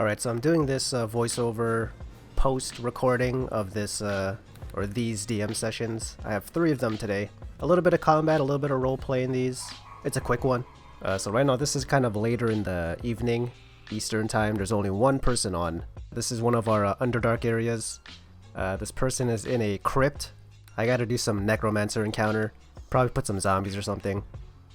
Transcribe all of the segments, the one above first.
Alright, so I'm doing this voiceover post recording of this or these DM sessions. I have 3 of them today. A little bit of combat, a little bit of role-play in these. It's a quick one. So right now this is kind of later in the evening, Eastern time. There's only one person on. This is one of our Underdark areas. This person is in a crypt. I gotta do some necromancer encounter. Probably put some zombies or something.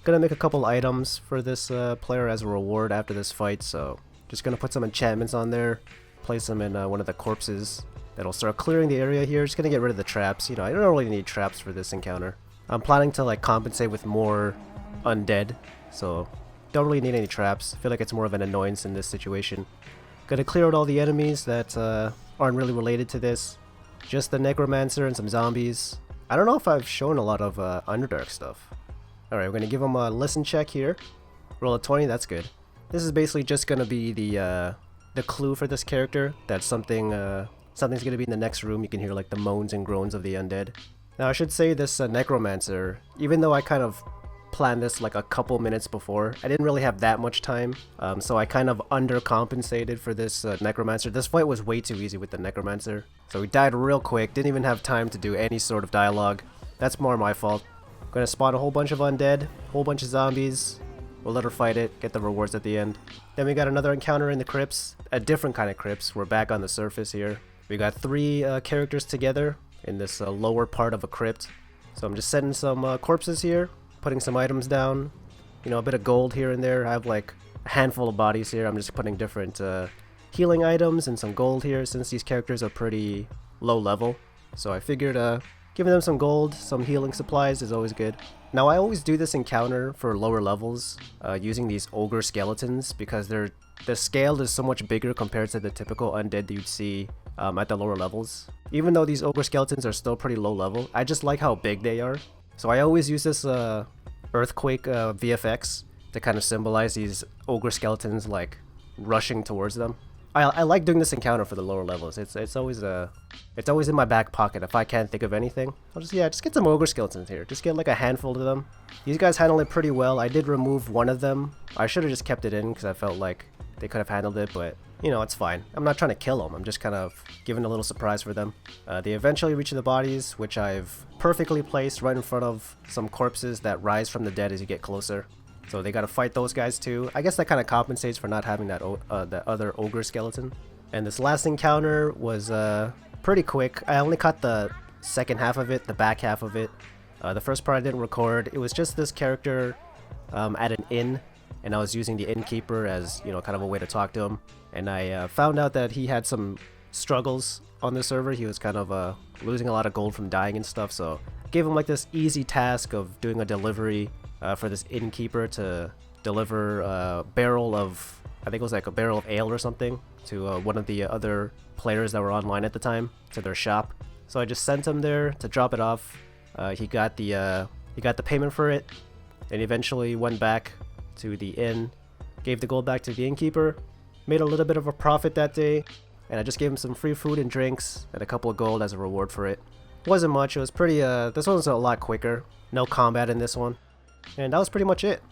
Gonna make a couple items for this player as a reward after this fight, so just gonna put some enchantments on there, place them in one of the corpses. That'll start clearing the area here. Just gonna get rid of the traps. You know, I don't really need traps for this encounter. I'm planning to like compensate with more undead, so don't really need any traps. I feel like it's more of an annoyance in this situation. Gonna clear out all the enemies that aren't really related to this. Just the necromancer and some zombies. I don't know if I've shown a lot of Underdark stuff. Alright, we're gonna give them a listen check here. Roll a 20, that's good. This is basically just gonna be the clue for this character that something's gonna be in the next room. You can hear like the moans and groans of the undead. Now I should say this necromancer, even though I kind of planned this like a couple minutes before, I didn't really have that much time, so I kind of undercompensated for this necromancer. This fight was way too easy with the necromancer, so we died real quick, didn't even have time to do any sort of dialogue. That's more my fault. Gonna spawn a whole bunch of undead, whole bunch of zombies. We'll let her fight it, get the rewards at the end. Then we got another encounter in the crypts, a different kind of crypts. We're back on the surface here. We got 3 characters together in this lower part of a crypt. So I'm just setting some corpses here, putting some items down. You know, a bit of gold here and there. I have like a handful of bodies here. I'm just putting different healing items and some gold here since these characters are pretty low level. So I figured giving them some gold, some healing supplies is always good. Now I always do this encounter for lower levels using these ogre skeletons because the scale is so much bigger compared to the typical undead that you'd see at the lower levels. Even though these ogre skeletons are still pretty low level, I just like how big they are. So I always use this earthquake VFX to kind of symbolize these ogre skeletons like rushing towards them. I like doing this encounter for the lower levels. It's always in my back pocket. If I can't think of anything, I'll just get some ogre skeletons here. Just get like a handful of them. These guys handle it pretty well. I did remove one of them. I should have just kept it in because I felt like they could have handled it, but you know, it's fine. I'm not trying to kill them. I'm just kind of giving a little surprise for them. They eventually reach the bodies, which I've perfectly placed right in front of some corpses that rise from the dead as you get closer. So they gotta fight those guys too. I guess that kind of compensates for not having that other ogre skeleton. And this last encounter was pretty quick. I only caught the second half of it, the back half of it. The first part I didn't record. It was just this character at an inn, and I was using the innkeeper as, you know, kind of a way to talk to him. And I found out that he had some struggles on the server. He was kind of losing a lot of gold from dying and stuff, so I gave him like this easy task of doing a delivery for this innkeeper to deliver a barrel of, I think it was like a barrel of ale or something, to one of the other players that were online at the time, to their shop. So I just sent him there to drop it off. He got the payment for it, and eventually went back to the inn, gave the gold back to the innkeeper, made a little bit of a profit that day, and I just gave him some free food and drinks and a couple of gold as a reward for it. Wasn't much. It was pretty this one was a lot quicker. No combat in this one. And that was pretty much it.